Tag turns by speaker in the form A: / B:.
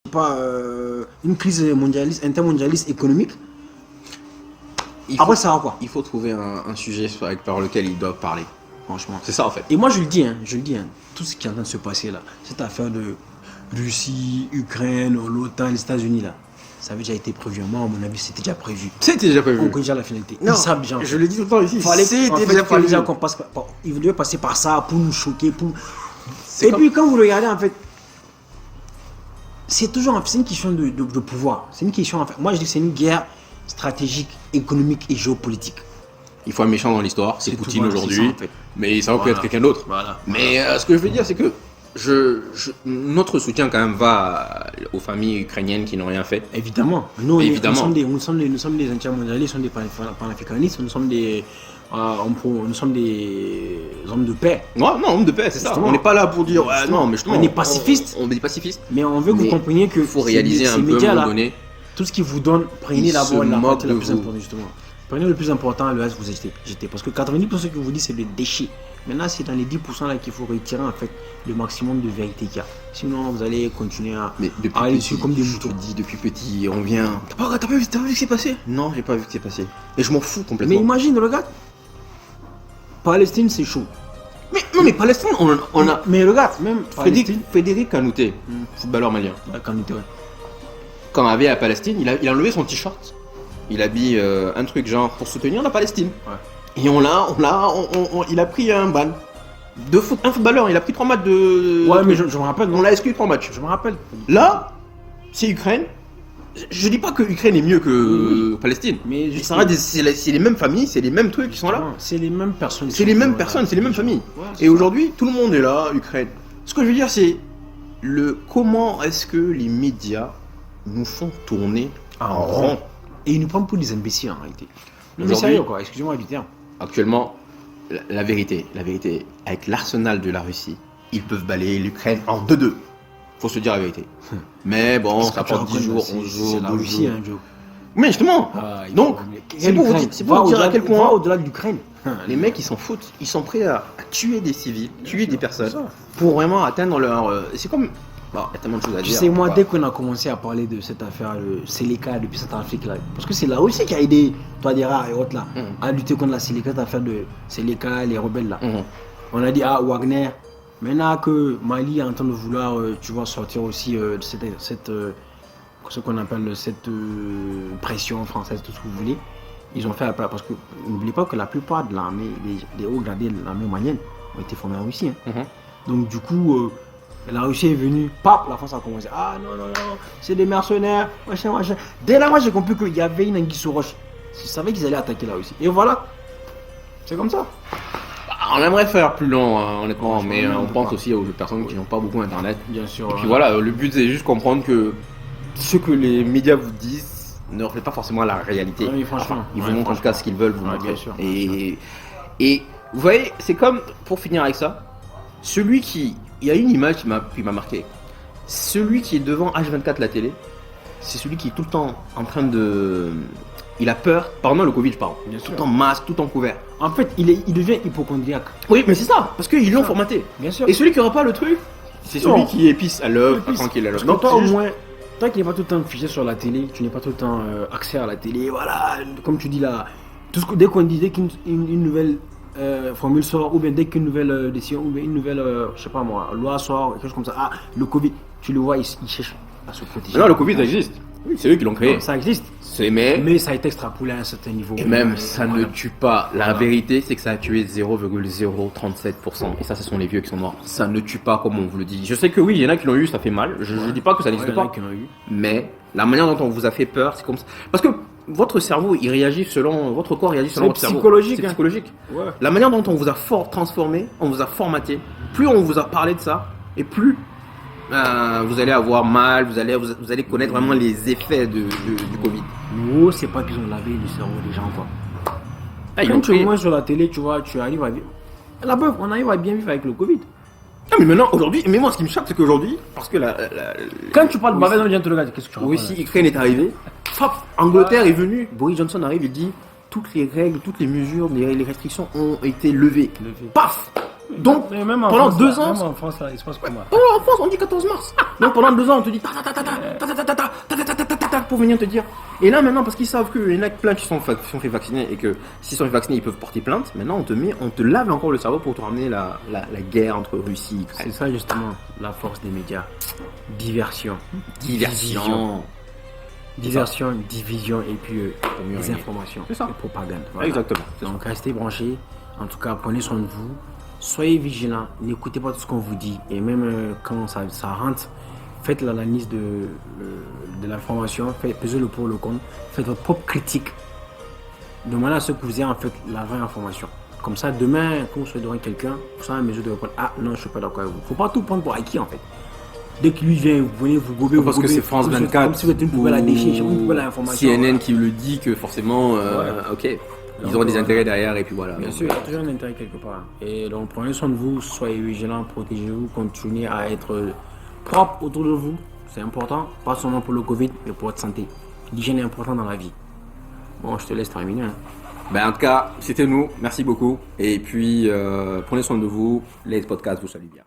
A: pas une crise mondialiste, intermondialiste économique. Après, ça va quoi?
B: Il faut trouver un sujet par lequel ils doivent parler.
A: Franchement.
B: C'est ça en fait.
A: Et moi je le dis, tout ce qui est en train de se passer là, cette affaire de Russie, Ukraine, l'OTAN, les États-Unis là, ça avait déjà été prévu. Moi, à mon avis, c'était déjà prévu.
B: C'était déjà prévu.
A: On connaît déjà la finalité.
B: Non,
A: Ils savent déjà.
B: je le dis tout le temps ici.
A: Fallait déjà qu'on passe par. Ils devaient passer par ça pour nous choquer. Puis quand vous regardez en fait, c'est une question de pouvoir. C'est une question en fait. Moi je dis que c'est une guerre stratégique, économique et géopolitique.
B: Il faut un méchant dans l'histoire, c'est Poutine aujourd'hui,
A: en fait.
B: Mais ça aurait pu être quelqu'un d'autre. Mais ce que je veux dire, c'est que notre soutien quand même va aux familles ukrainiennes qui n'ont rien fait.
A: Évidemment. Nous sommes des intermondialistes, nous sommes des panafricanistes, nous sommes des hommes de paix.
B: Non, hommes de paix, c'est ça. On n'est pas là pour dire non, mais justement.
A: On est pacifistes.
B: On est pacifistes.
A: Mais on veut que vous compreniez que
B: faut réaliser un peu à un moment donné.
A: Tout ce qui vous donne, prenez d'abord la partie la plus
B: vous.
A: importante justement. Prenez le plus important, le reste vous jetez. Parce que 90% de ce que vous dites c'est le déchet. Maintenant c'est dans les 10% là qu'il faut retirer en fait le maximum de vérité qu'il y a. Sinon vous allez continuer à aller dessus comme des moutons.
B: Je te dis depuis petit, on vient. T'as pas vu ce qui s'est passé? Non, j'ai pas vu ce qui s'est passé. Et je m'en fous complètement.
A: Mais imagine, regarde. Palestine c'est chaud.
B: Mais non, mais Palestine, on a.
A: Mais regarde, même
B: Frédéric Kanouté, footballeur malien.
A: Kanouté, ouais.
B: Quand on avait à Palestine, il a enlevé son t-shirt. Il habille un truc genre pour soutenir la Palestine. Ouais. Et il a pris un ban. Un footballeur, il a pris 3 matchs de.
A: Ouais, mais je me rappelle.
B: On l'a exclu 3 matchs.
A: Je me rappelle.
B: Là, c'est Ukraine. Je dis pas que Ukraine est mieux que Palestine. Mais c'est les mêmes familles, c'est les mêmes trucs qui sont là.
A: C'est les mêmes personnes.
B: C'est les mêmes personnes, c'est les mêmes familles. Ouais, et aujourd'hui, tout le monde est là, Ukraine. Ce que je veux dire, c'est comment est-ce que les médias nous font tourner en rond.
A: Et ils nous prennent pour des imbéciles en réalité. Mais sérieux quoi, excusez-moi du terme.
B: Actuellement, la vérité, avec l'arsenal de la Russie, ils peuvent balayer l'Ukraine en 2-2. Faut se dire la vérité. Mais bon, ça prend 10 jours, 11 jours,
A: c'est la Russie, hein, Joe.
B: Mais justement, donc, c'est pour vous dire à quel point,
A: au-delà de l'Ukraine,
B: les mecs ils s'en foutent, ils sont prêts à tuer des civils, tuer des personnes, pour vraiment atteindre leur... C'est comme... Bon, il y a tellement de choses à dire.
A: Tu sais, moi, dès qu'on a commencé à parler de cette affaire, le Séléka depuis Centrafrique, là, parce que c'est la Russie qui a aidé Touadéra et autres là, à lutter contre la Séléka, cette affaire de Séléka, les rebelles là. On a dit, Wagner, maintenant que Mali est en train de vouloir, tu vois, sortir aussi de ce qu'on appelle cette pression française, tout ce que vous voulez, ils ont fait appel, parce que n'oubliez pas que la plupart de l'armée, des hauts gradés de l'armée moyenne, ont été formés en Russie. Hein. Donc du coup... la Russie est venue, pap, la France a commencé. Ah non, c'est des mercenaires, machin. Dès là, moi j'ai compris qu'il y avait une anguille sous roche. Je savais qu'ils allaient attaquer la Russie. Et voilà, c'est comme ça.
B: On aimerait faire plus long, honnêtement, mais on pense aussi aux personnes qui n'ont pas beaucoup internet.
A: Bien sûr.
B: Et puis voilà, le but c'est juste comprendre que ce que les médias vous disent ne reflète pas forcément la réalité.
A: Oui, franchement.
B: Ils vous montrent en tout cas ce qu'ils veulent vous montrer.
A: Bien sûr.
B: Et vous voyez, c'est comme, pour finir avec ça, il y a une image qui m'a marqué. Celui qui est devant H24 la télé, c'est celui qui est tout le temps en train de... Il a peur, pendant le Covid je parle, tout le temps masque, tout le temps couvert.
A: En fait, il devient hypochondriaque.
B: Oui, mais c'est ça, parce qu'ils l'ont formaté.
A: Bien sûr.
B: Et celui qui n'aura pas le truc, c'est celui qui épice à l'œuvre, tranquille à l'œuvre.
A: Donc toi au moins, toi qui n'es pas tout le temps fiché sur la télé, tu n'es pas tout le temps accès à la télé, voilà, comme tu dis là, dès qu'on dit, dès qu'une nouvelle... formule sort, ou bien dès qu'une nouvelle décision, ou bien une nouvelle, je sais pas moi, loi sort, quelque chose comme ça, le Covid, tu le vois, il cherche à se protéger.
B: Non, le Covid ça existe. Oui, c'est eux qui l'ont créé.
A: Non, ça existe.
B: Mais
A: ça a été extrapolé à un certain niveau.
B: Et même, ça ne tue pas. La vérité, c'est que ça a tué 0,037%. Et ça, ce sont les vieux qui sont morts. Ça ne tue pas, comme on vous le dit. Je sais que oui, il y en a qui l'ont eu, ça fait mal. Je ne dis pas que ça n'existe pas. Mais la manière dont on vous a fait peur, c'est comme ça. Parce que votre cerveau, il réagit selon... Votre corps réagit selon votre cerveau.
A: C'est psychologique.
B: Ouais. La manière dont on vous a transformé, on vous a formaté, plus on vous a parlé de ça, et plus vous allez avoir mal, vous allez connaître vraiment les effets du Covid.
A: Nous, c'est pas qu'ils ont lavé le cerveau des gens, quoi. Quand tu vois sur la télé, tu vois, tu arrives à vivre... La preuve, on arrive à bien vivre avec le Covid.
B: Ah, mais maintenant, aujourd'hui, mais moi, ce qui me choque, c'est qu'aujourd'hui, parce que
A: quand tu parles de bavette, on vient te regarder, qu'est-ce que tu racontes?
B: Oui, si Ukraine est arrivée, Angleterre est venue, Boris Johnson arrive, il dit toutes les règles, toutes les mesures, les restrictions ont été levées. Paf! Donc,
A: même
B: pendant
A: France,
B: 2 ans.
A: Même en France, là, il se passe comment?
B: En France, on dit 14 mars. Donc pendant 2 ans, on te dit pour venir te dire. Et là maintenant, parce qu'ils savent qu'il y en a plein qui sont fait vacciner et que s'ils sont fait vacciner, ils peuvent porter plainte. Maintenant, on te lave encore le cerveau pour te ramener la guerre entre Russie et Ukraine.
A: C'est ça justement la force des médias. Diversion. Diversion, division et puis les informations.
B: C'est ça.
A: Et propagande. Voilà.
B: Exactement.
A: Donc restez branchés. En tout cas, prenez soin de vous. Soyez vigilants. N'écoutez pas tout ce qu'on vous dit. Et même quand ça rentre, faites l'analyse de l'information. Pesez le pour le contre. Faites votre propre critique. Demandez à ceux que vous ayez en fait la vraie information. Comme ça, demain, quand vous serez devant quelqu'un, vous serez en mesure de répondre: ah non, je ne suis pas d'accord avec vous. Il ne faut pas tout prendre pour acquis en fait. Dès que lui vient, vous venez vous gober.
B: Parce que c'est France 24.
A: Comme si vous étiez une poubelle à déchets, une poubelle à information.
B: CNN qui le dit que forcément, ok, ils auront des intérêts derrière et puis voilà.
A: Bien sûr, il y a toujours un intérêt quelque part. Et donc prenez soin de vous, soyez vigilants, protégez-vous, continuez à être propre autour de vous. C'est important, pas seulement pour le Covid, mais pour votre santé. L'hygiène est importante dans la vie. Bon, je te laisse terminer.
B: Ben, en tout cas, c'était nous. Merci beaucoup. Et puis, prenez soin de vous. Les podcasts vous saluent bien.